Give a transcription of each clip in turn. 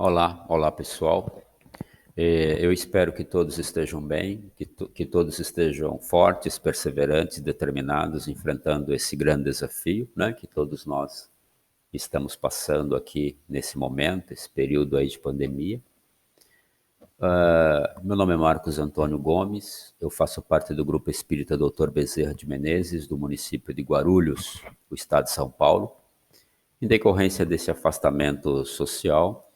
Olá pessoal. Eu espero que todos estejam bem, que todos estejam fortes, perseverantes, determinados, enfrentando esse grande desafio, né, que todos nós estamos passando aqui nesse momento, esse período aí de pandemia. Meu nome é Marcos Antônio Gomes, eu faço parte do Grupo Espírita Dr. Bezerra de Menezes, do município de Guarulhos, do estado de São Paulo. Em decorrência desse afastamento social,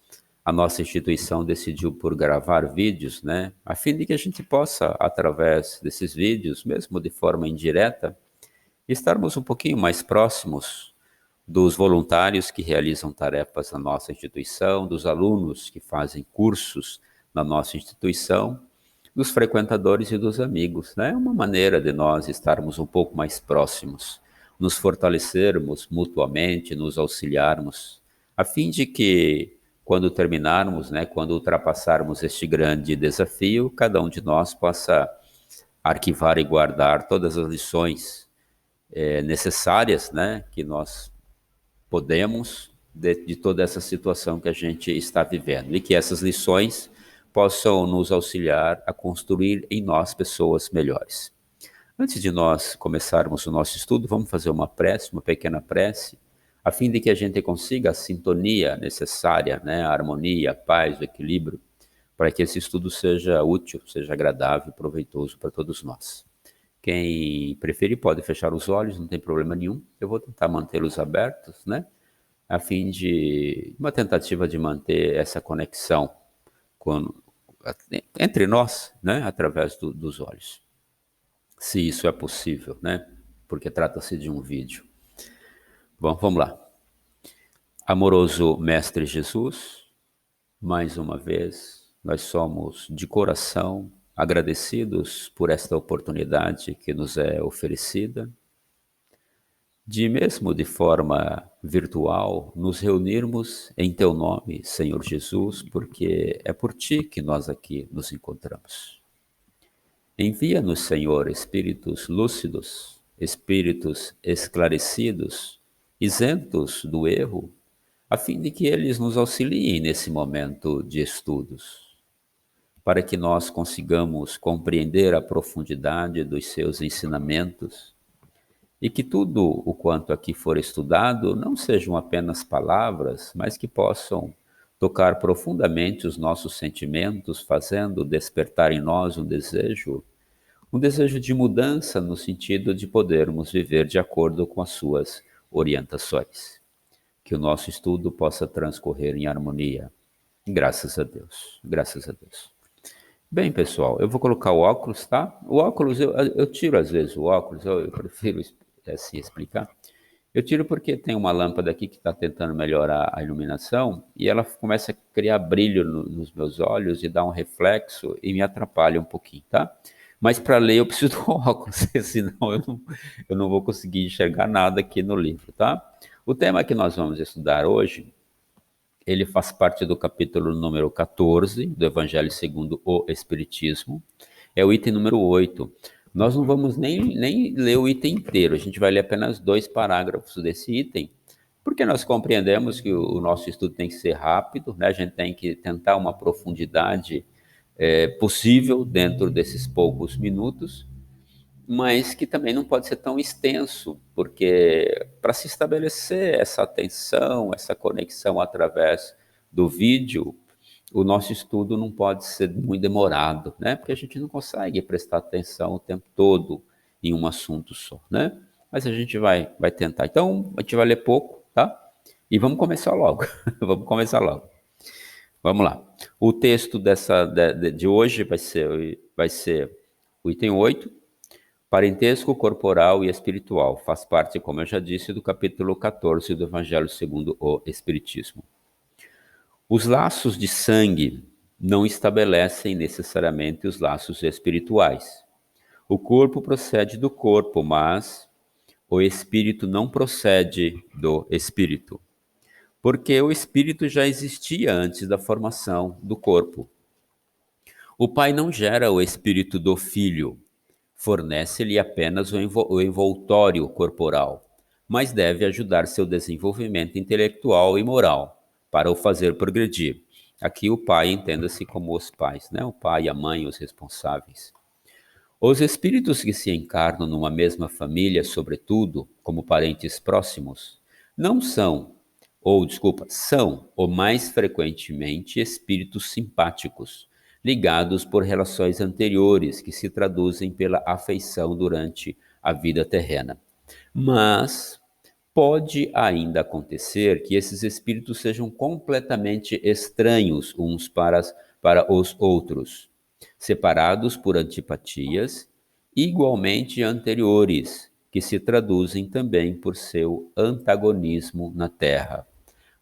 a nossa instituição decidiu por gravar vídeos, né, a fim de que a gente possa, através desses vídeos, mesmo de forma indireta, estarmos um pouquinho mais próximos dos voluntários que realizam tarefas na nossa instituição, dos alunos que fazem cursos na nossa instituição, dos frequentadores e dos amigos, né? É uma maneira de nós estarmos um pouco mais próximos, nos fortalecermos mutuamente, nos auxiliarmos, a fim de que, quando terminarmos, né, quando ultrapassarmos este grande desafio, cada um de nós possa arquivar e guardar todas as lições necessárias, né, que nós podemos de toda essa situação que a gente está vivendo e que essas lições possam nos auxiliar a construir em nós pessoas melhores. Antes de nós começarmos o nosso estudo, vamos fazer uma prece, uma pequena prece, a fim de que a gente consiga a sintonia necessária, né, a harmonia, a paz, o equilíbrio, para que esse estudo seja útil, seja agradável e proveitoso para todos nós. Quem preferir pode fechar os olhos, não tem problema nenhum. Eu vou tentar mantê-los abertos, né? A fim de uma tentativa de manter essa conexão com, entre nós, né? Através dos olhos. Se isso é possível, né? Porque trata-se de um vídeo. Bom, vamos lá. Amoroso Mestre Jesus, mais uma vez, nós somos de coração agradecidos por esta oportunidade que nos é oferecida de mesmo de forma virtual, nos reunirmos em Teu nome, Senhor Jesus, porque é por Ti que nós aqui nos encontramos. Envia-nos, Senhor, espíritos lúcidos, espíritos esclarecidos, isentos do erro, a fim de que eles nos auxiliem nesse momento de estudos, para que nós consigamos compreender a profundidade dos Seus ensinamentos e que tudo o quanto aqui for estudado não sejam apenas palavras, mas que possam tocar profundamente os nossos sentimentos, fazendo despertar em nós um desejo de mudança no sentido de podermos viver de acordo com as suas orientações. Que o nosso estudo possa transcorrer em harmonia. Graças a Deus, graças a Deus. Bem, pessoal, eu vou colocar o óculos, tá? O óculos, eu tiro às vezes o óculos, eu prefiro assim explicar. Eu tiro porque tem uma lâmpada aqui que está tentando melhorar a iluminação e ela começa a criar brilho nos meus olhos e dá um reflexo e me atrapalha um pouquinho, tá? Mas para ler eu preciso do óculos, senão eu não vou conseguir enxergar nada aqui no livro, tá? O tema que nós vamos estudar hoje, ele faz parte do capítulo número 14 do Evangelho segundo o Espiritismo. É o item número 8. Nós não vamos nem ler o item inteiro, a gente vai ler apenas 2 parágrafos desse item, porque nós compreendemos que o nosso estudo tem que ser rápido, né? A gente tem que tentar uma profundidade possível dentro desses poucos minutos, mas que também não pode ser tão extenso, porque para se estabelecer essa atenção, essa conexão através do vídeo, o nosso estudo não pode ser muito demorado, né? Porque a gente não consegue prestar atenção o tempo todo em um assunto só, né? Mas a gente vai tentar. Então, a gente vai ler pouco, tá? E vamos começar logo. Vamos começar logo. Vamos lá. O texto de hoje vai ser o item 8. Parentesco corporal e espiritual. Faz parte, como eu já disse, do capítulo 14 do Evangelho segundo o Espiritismo. Os laços de sangue não estabelecem necessariamente os laços espirituais. O corpo procede do corpo, mas o espírito não procede do espírito, porque o espírito já existia antes da formação do corpo. O pai não gera o espírito do filho, fornece-lhe apenas o envoltório corporal, mas deve ajudar seu desenvolvimento intelectual e moral para o fazer progredir. Aqui o pai entenda-se como os pais, né? O pai, a mãe, os responsáveis. Os espíritos que se encarnam numa mesma família, sobretudo como parentes próximos, não são, ou desculpa, são ou mais frequentemente espíritos simpáticos, ligados por relações anteriores que se traduzem pela afeição durante a vida terrena. Mas pode ainda acontecer que esses espíritos sejam completamente estranhos uns para os outros, separados por antipatias igualmente anteriores, que se traduzem também por seu antagonismo na Terra,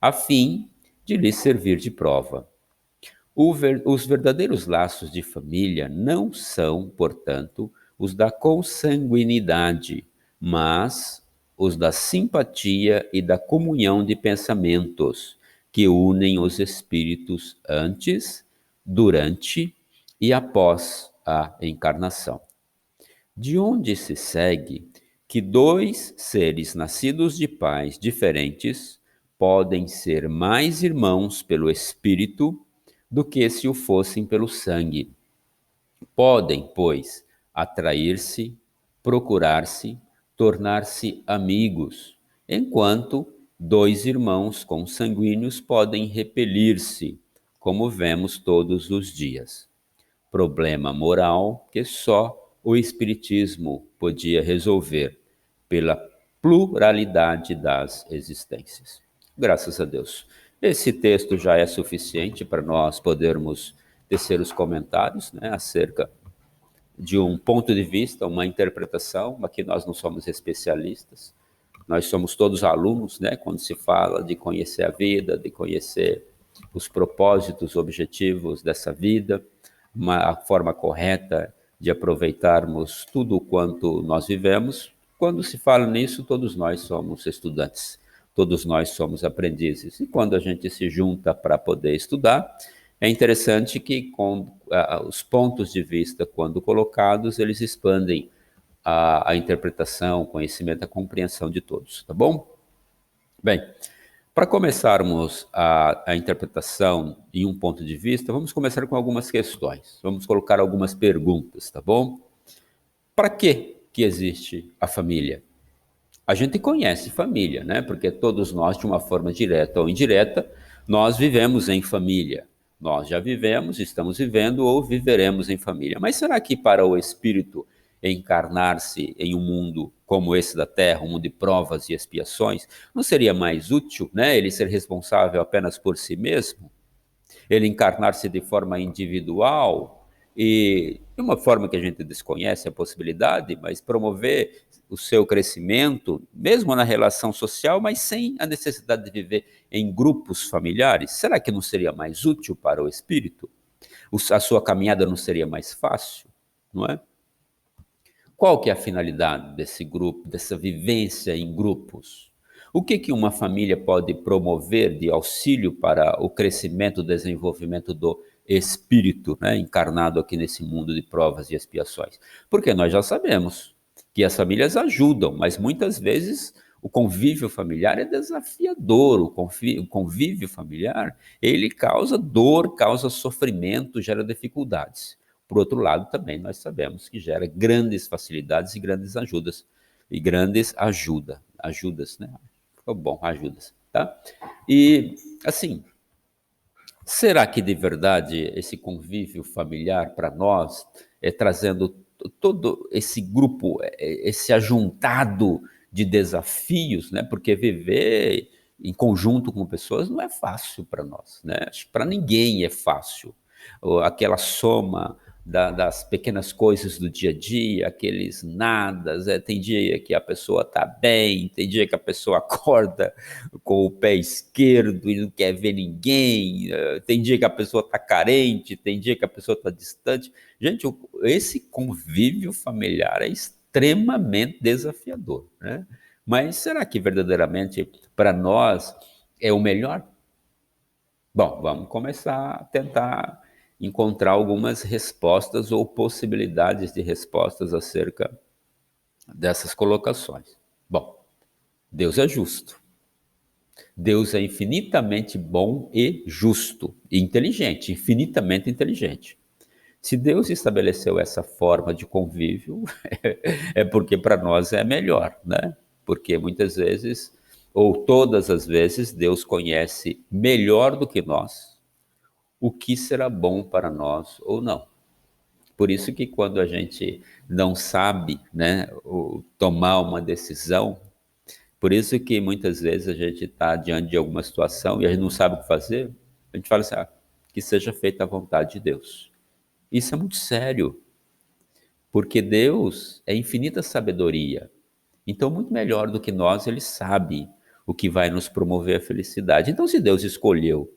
a fim de lhes servir de prova. Os verdadeiros laços de família não são, portanto, os da consanguinidade, mas os da simpatia e da comunhão de pensamentos, que unem os espíritos antes, durante e após a encarnação. De onde se segue que dois seres nascidos de pais diferentes podem ser mais irmãos pelo espírito do que se o fossem pelo sangue. Podem, pois, atrair-se, procurar-se, tornar-se amigos, enquanto dois irmãos consanguíneos podem repelir-se, como vemos todos os dias. Problema moral que só o Espiritismo podia resolver pela pluralidade das existências. Graças a Deus. Esse texto já é suficiente para nós podermos tecer os comentários, né, acerca de um ponto de vista, uma interpretação. Aqui nós não somos especialistas, nós somos todos alunos, né, quando se fala de conhecer a vida, de conhecer os propósitos, objetivos dessa vida, a forma correta de aproveitarmos tudo quanto nós vivemos. Quando se fala nisso, todos nós somos estudantes, todos nós somos aprendizes. E quando a gente se junta para poder estudar, é interessante que com os pontos de vista, quando colocados, eles expandem a interpretação, o conhecimento, a compreensão de todos, tá bom? Bem, para começarmos a interpretação em um ponto de vista, vamos começar com algumas questões. Vamos colocar algumas perguntas, tá bom? Para que existe a família? A gente conhece família, né? Porque todos nós, de uma forma direta ou indireta, nós vivemos em família. Nós já vivemos, estamos vivendo ou viveremos em família. Mas será que para o espírito encarnar-se em um mundo como esse da Terra, um mundo de provas e expiações, não seria mais útil, né, ele ser responsável apenas por si mesmo? Ele encarnar-se de forma individual e de uma forma que a gente desconhece a possibilidade, mas promover o seu crescimento, mesmo na relação social, mas sem a necessidade de viver em grupos familiares? Será que não seria mais útil para o espírito? A sua caminhada não seria mais fácil, não é? Qual que é a finalidade desse grupo, dessa vivência em grupos? O que uma família pode promover de auxílio para o crescimento e desenvolvimento do espírito, né, encarnado aqui nesse mundo de provas e expiações? Porque nós já sabemos que as famílias ajudam, mas muitas vezes o convívio familiar é desafiador, o convívio familiar, ele causa dor, causa sofrimento, gera dificuldades. Por outro lado, também nós sabemos que gera grandes facilidades e grandes ajudas. E grandes ajudas, né? Ficou bom, ajudas, tá? E, assim, será que de verdade esse convívio familiar para nós é trazendo todo esse grupo, esse ajuntado de desafios, né? Porque viver em conjunto com pessoas não é fácil para nós, né? Acho que para ninguém é fácil. Aquela soma das pequenas coisas do dia a dia, aqueles nadas, tem dia que a pessoa está bem, tem dia que a pessoa acorda com o pé esquerdo e não quer ver ninguém, tem dia que a pessoa está carente, tem dia que a pessoa está distante. Gente, esse convívio familiar é extremamente desafiador, né? Mas será que verdadeiramente para nós é o melhor? Bom, vamos começar a tentar encontrar algumas respostas ou possibilidades de respostas acerca dessas colocações. Bom, Deus é justo. Deus é infinitamente bom e justo, e inteligente, infinitamente inteligente. Se Deus estabeleceu essa forma de convívio, é porque para nós é melhor, né? Porque muitas vezes, ou todas as vezes, Deus conhece melhor do que nós o que será bom para nós ou não. Por isso que quando a gente não sabe, né, tomar uma decisão, por isso que muitas vezes a gente está diante de alguma situação e a gente não sabe o que fazer, a gente fala assim, que seja feita a vontade de Deus. Isso é muito sério, porque Deus é infinita sabedoria. Então, muito melhor do que nós, ele sabe o que vai nos promover a felicidade. Então, se Deus escolheu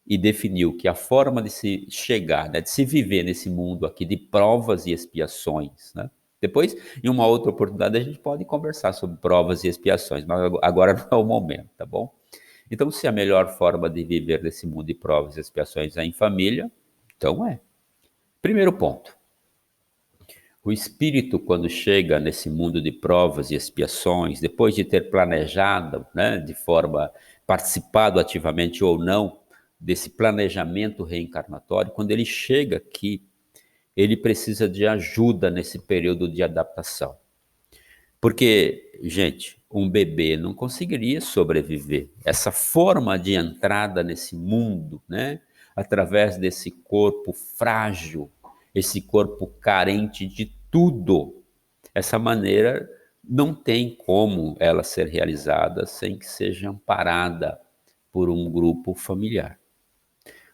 e definiu que a forma de se chegar, né, de se viver nesse mundo aqui de provas e expiações, né? Depois, em uma outra oportunidade, a gente pode conversar sobre provas e expiações, mas agora não é o momento, tá bom? Então, se a melhor forma de viver nesse mundo de provas e expiações é em família, então é. Primeiro ponto. O espírito, quando chega nesse mundo de provas e expiações, depois de ter planejado, né, de forma participado ativamente ou não desse planejamento reencarnatório, quando ele chega aqui, ele precisa de ajuda nesse período de adaptação. Porque, gente, um bebê não conseguiria sobreviver. Essa forma de entrada nesse mundo, né, através desse corpo frágil, esse corpo carente de tudo, essa maneira não tem como ela ser realizada sem que seja amparada por um grupo familiar.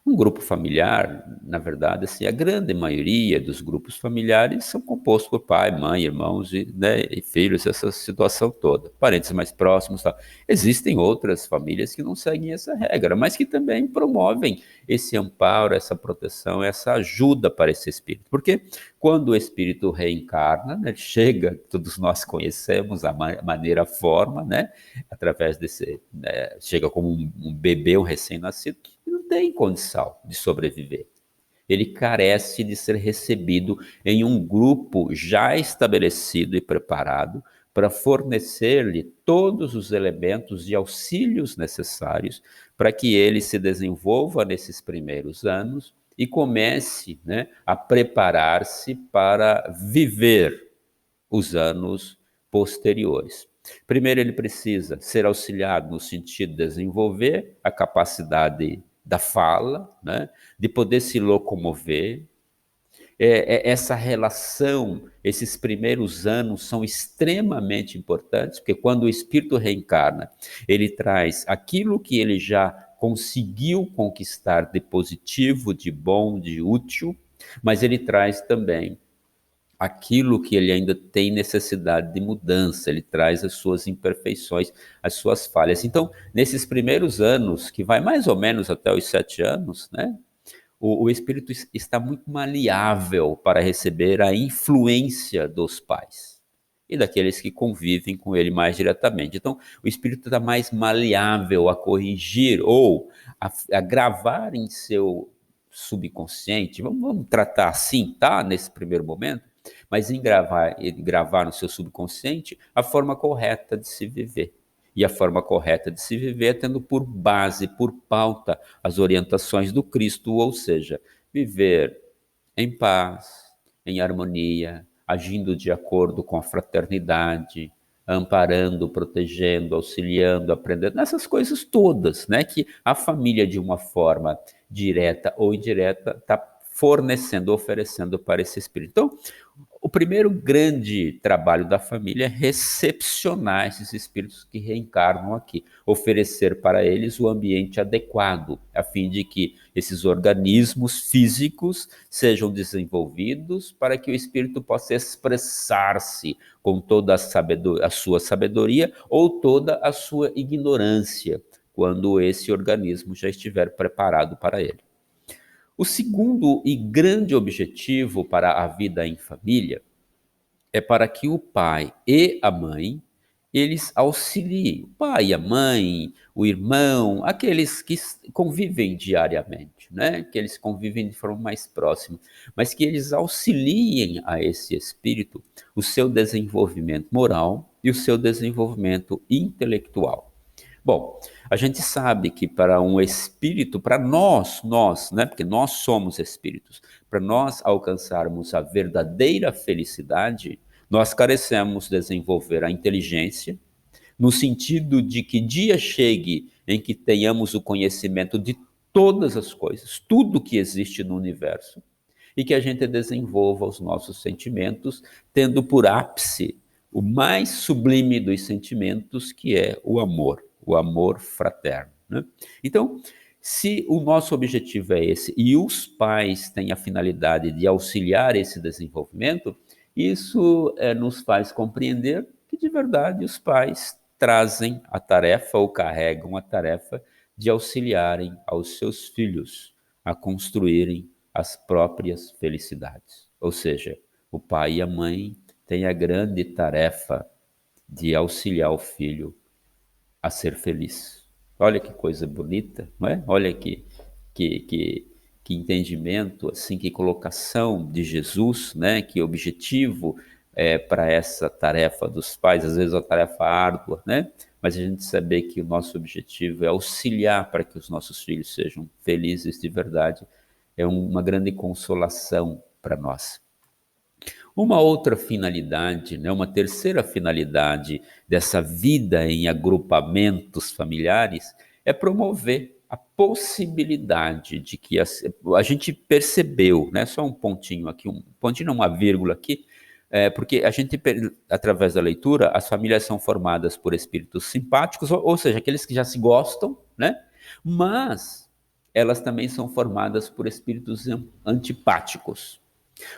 Um grupo familiar, na verdade, assim, a grande maioria dos grupos familiares são compostos por pai, mãe, irmãos e, né, e filhos, essa situação toda, parentes mais próximos. Tal. Existem outras famílias que não seguem essa regra, mas que também promovem esse amparo, essa proteção, essa ajuda para esse espírito. Porque quando o espírito reencarna, né, chega, todos nós conhecemos a maneira, a forma, né, através desse, né, chega como um bebê, um recém-nascido, não tem condição de sobreviver. Ele carece de ser recebido em um grupo já estabelecido e preparado para fornecer-lhe todos os elementos de auxílios necessários para que ele se desenvolva nesses primeiros anos e comece, né, a preparar-se para viver os anos posteriores. Primeiro, ele precisa ser auxiliado no sentido de desenvolver a capacidade da fala, né, de poder se locomover. Essa relação, esses primeiros anos são extremamente importantes, porque quando o espírito reencarna, ele traz aquilo que ele já conseguiu conquistar de positivo, de bom, de útil, mas ele traz também aquilo que ele ainda tem necessidade de mudança, ele traz as suas imperfeições, as suas falhas. Então, nesses primeiros anos, que vai mais ou menos até os 7 anos, né, o espírito está muito maleável para receber a influência dos pais e daqueles que convivem com ele mais diretamente. Então, o espírito está mais maleável a corrigir ou a gravar em seu subconsciente, vamos tratar assim, tá? Nesse primeiro momento, mas em gravar no seu subconsciente a forma correta de se viver. E a forma correta de se viver é tendo por base, por pauta, as orientações do Cristo, ou seja, viver em paz, em harmonia, agindo de acordo com a fraternidade, amparando, protegendo, auxiliando, aprendendo, essas coisas todas, né, que a família, de uma forma direta ou indireta, está fornecendo, oferecendo para esse espírito. Então, o primeiro grande trabalho da família é recepcionar esses espíritos que reencarnam aqui, oferecer para eles o ambiente adequado, a fim de que esses organismos físicos sejam desenvolvidos para que o espírito possa expressar-se com toda a sua sabedoria ou toda a sua ignorância, quando esse organismo já estiver preparado para ele. O segundo e grande objetivo para a vida em família é para que o pai e a mãe eles auxiliem o pai, a mãe, o irmão, aqueles que convivem diariamente, né? Que eles convivem de forma mais próxima, mas que eles auxiliem a esse espírito o seu desenvolvimento moral e o seu desenvolvimento intelectual. Bom, A gente sabe que para um espírito, para nós, né, porque nós somos espíritos, para nós alcançarmos a verdadeira felicidade, nós carecemos desenvolver a inteligência, no sentido de que dia chegue em que tenhamos o conhecimento de todas as coisas, tudo que existe no universo, e que a gente desenvolva os nossos sentimentos, tendo por ápice o mais sublime dos sentimentos, que é o amor fraterno. Né? Então, se o nosso objetivo é esse e os pais têm a finalidade de auxiliar esse desenvolvimento, isso nos faz compreender que, de verdade, os pais trazem a tarefa ou carregam a tarefa de auxiliarem aos seus filhos a construírem as próprias felicidades. Ou seja, o pai e a mãe têm a grande tarefa de auxiliar o filho a ser feliz. Olha que coisa bonita, não é? Olha que, que, que entendimento, assim, que colocação de Jesus, né? Que objetivo para essa tarefa dos pais, às vezes é uma tarefa árdua, né? Mas a gente saber que o nosso objetivo é auxiliar para que os nossos filhos sejam felizes de verdade, é uma grande consolação para nós. Uma outra finalidade, né, uma terceira finalidade dessa vida em agrupamentos familiares é promover a possibilidade de que a gente percebeu, né, só um pontinho aqui, um pontinho, não, uma vírgula aqui, porque a gente, através da leitura, as famílias são formadas por espíritos simpáticos, ou seja, aqueles que já se gostam, né, mas elas também são formadas por espíritos antipáticos.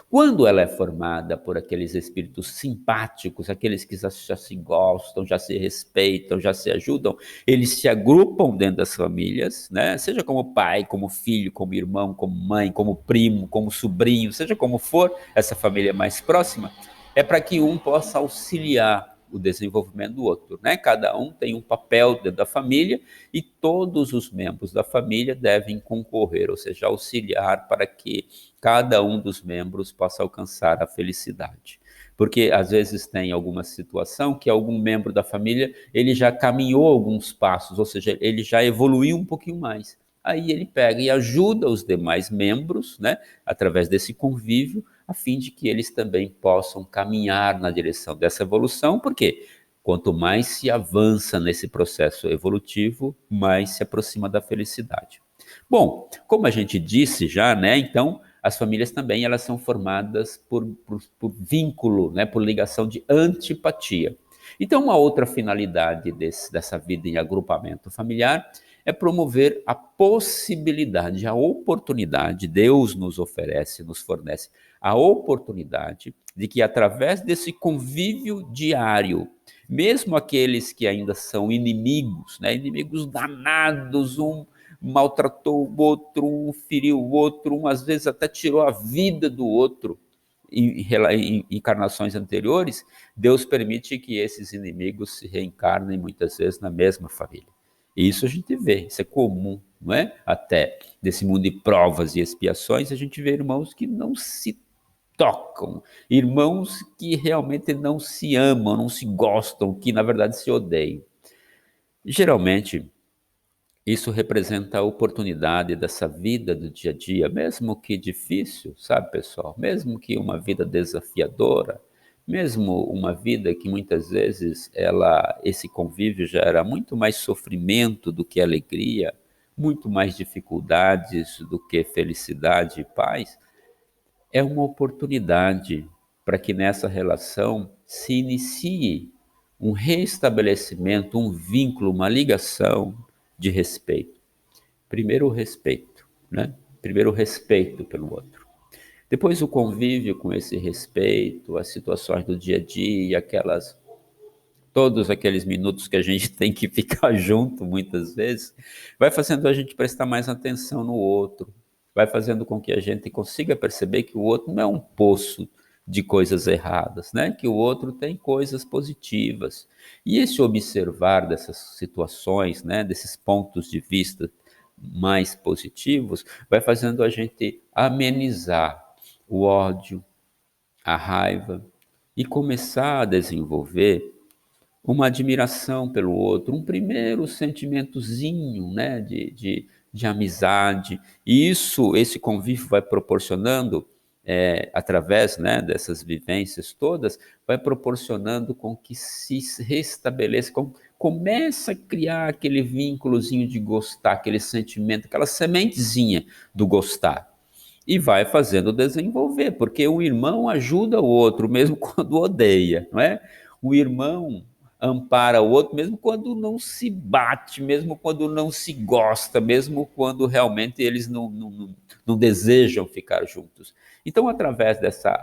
Quando ela é formada por aqueles espíritos simpáticos, aqueles que já se gostam, já se respeitam, já se ajudam, eles se agrupam dentro das famílias, né? Seja como pai, como filho, como irmão, como mãe, como primo, como sobrinho, seja como for essa família mais próxima, é para que um possa auxiliar o desenvolvimento do outro, né? Cada um tem um papel dentro da família e todos os membros da família devem concorrer, ou seja, auxiliar para que cada um dos membros possa alcançar a felicidade. Porque às vezes tem alguma situação que algum membro da família ele já caminhou alguns passos, ou seja, ele já evoluiu um pouquinho mais. Aí ele pega e ajuda os demais membros, né, através desse convívio, a fim de que eles também possam caminhar na direção dessa evolução, porque quanto mais se avança nesse processo evolutivo, mais se aproxima da felicidade. Bom, como a gente disse já, né, então as famílias também elas são formadas por vínculo, né, por ligação de antipatia. Então, uma outra finalidade dessa vida em agrupamento familiar é promover a possibilidade, a oportunidade, Deus nos oferece, nos fornece a oportunidade de que através desse convívio diário, mesmo aqueles que ainda são inimigos, né, inimigos danados, um maltratou o outro, um feriu o outro, um às vezes até tirou a vida do outro em encarnações anteriores, Deus permite que esses inimigos se reencarnem muitas vezes na mesma família. E isso a gente vê, isso é comum, não é? Até desse mundo de provas e expiações, a gente vê irmãos que não se tocam, irmãos que realmente não se amam, não se gostam, que na verdade se odeiam. Geralmente, isso representa a oportunidade dessa vida do dia a dia, mesmo que difícil, sabe, pessoal? Mesmo que uma vida desafiadora, mesmo uma vida que muitas vezes esse convívio gera muito mais sofrimento do que alegria, muito mais dificuldades do que felicidade e paz, é uma oportunidade para que nessa relação se inicie um restabelecimento, um vínculo, uma ligação de respeito. Primeiro o respeito, né? Primeiro o respeito pelo outro. Depois o convívio com esse respeito, as situações do dia a dia, todos aqueles minutos que a gente tem que ficar junto muitas vezes, vai fazendo a gente prestar mais atenção no outro, vai fazendo com que a gente consiga perceber que o outro não é um poço de coisas erradas, né? Que o outro tem coisas positivas. E esse observar dessas situações, né, desses pontos de vista mais positivos, vai fazendo a gente amenizar o ódio, a raiva e começar a desenvolver uma admiração pelo outro, um primeiro sentimentozinho, né, de amizade. E esse convívio vai proporcionando, através, né, dessas vivências todas, vai proporcionando com que se restabeleça, começa a criar aquele vínculozinho de gostar, aquele sentimento, aquela sementezinha do gostar. E vai fazendo desenvolver, porque o irmão ajuda o outro, mesmo quando odeia, não é? O irmão ampara o outro, mesmo quando não se bate, mesmo quando não se gosta, mesmo quando realmente eles não desejam ficar juntos. Então, através dessa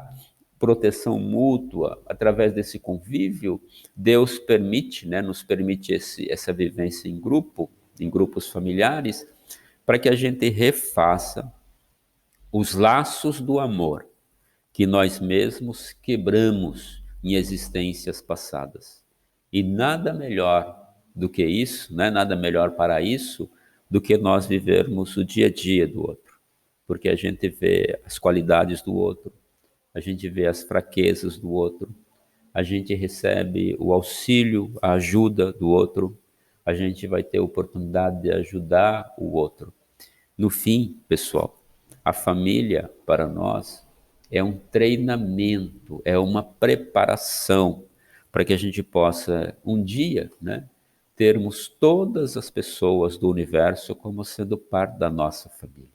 proteção mútua, através desse convívio, Deus permite, né, nos permite essa vivência em grupo, em grupos familiares, para que a gente refaça os laços do amor que nós mesmos quebramos em existências passadas. E nada melhor do que isso, né? Nada melhor para isso do que nós vivermos o dia a dia do outro. Porque a gente vê as qualidades do outro, a gente vê as fraquezas do outro, a gente recebe o auxílio, a ajuda do outro, a gente vai ter a oportunidade de ajudar o outro. No fim, pessoal, a família para nós é um treinamento, é uma preparação para que a gente possa um dia, né, termos todas as pessoas do universo como sendo parte da nossa família.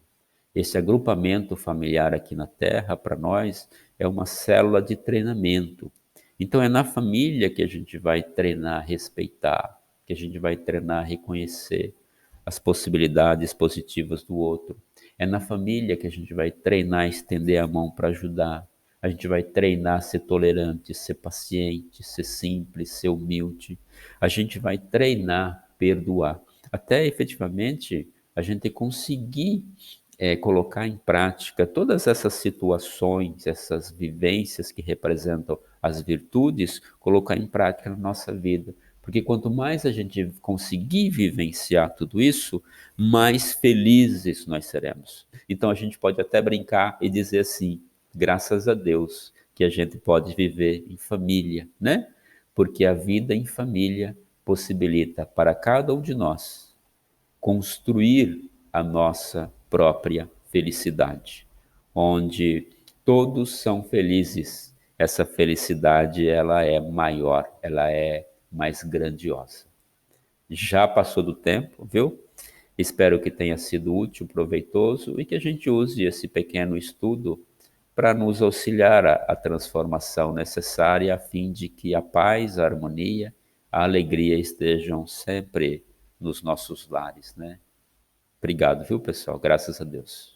Esse agrupamento familiar aqui na Terra, para nós, é uma célula de treinamento. Então, é na família que a gente vai treinar a respeitar, que a gente vai treinar a reconhecer as possibilidades positivas do outro. É na família que a gente vai treinar a estender a mão para ajudar. A gente vai treinar a ser tolerante, ser paciente, ser simples, ser humilde. A gente vai treinar a perdoar. Até efetivamente a gente conseguir colocar em prática todas essas situações, essas vivências que representam as virtudes, colocar em prática na nossa vida. Porque quanto mais a gente conseguir vivenciar tudo isso, mais felizes nós seremos. Então a gente pode até brincar e dizer assim: graças a Deus que a gente pode viver em família, né? Porque a vida em família possibilita para cada um de nós construir a nossa própria felicidade, onde todos são felizes. Essa felicidade ela é maior, ela é mais grandiosa. Já passou do tempo, viu? Espero que tenha sido útil, proveitoso e que a gente use esse pequeno estudo para nos auxiliar à transformação necessária a fim de que a paz, a harmonia, a alegria estejam sempre nos nossos lares, né? Obrigado, viu, pessoal? Graças a Deus.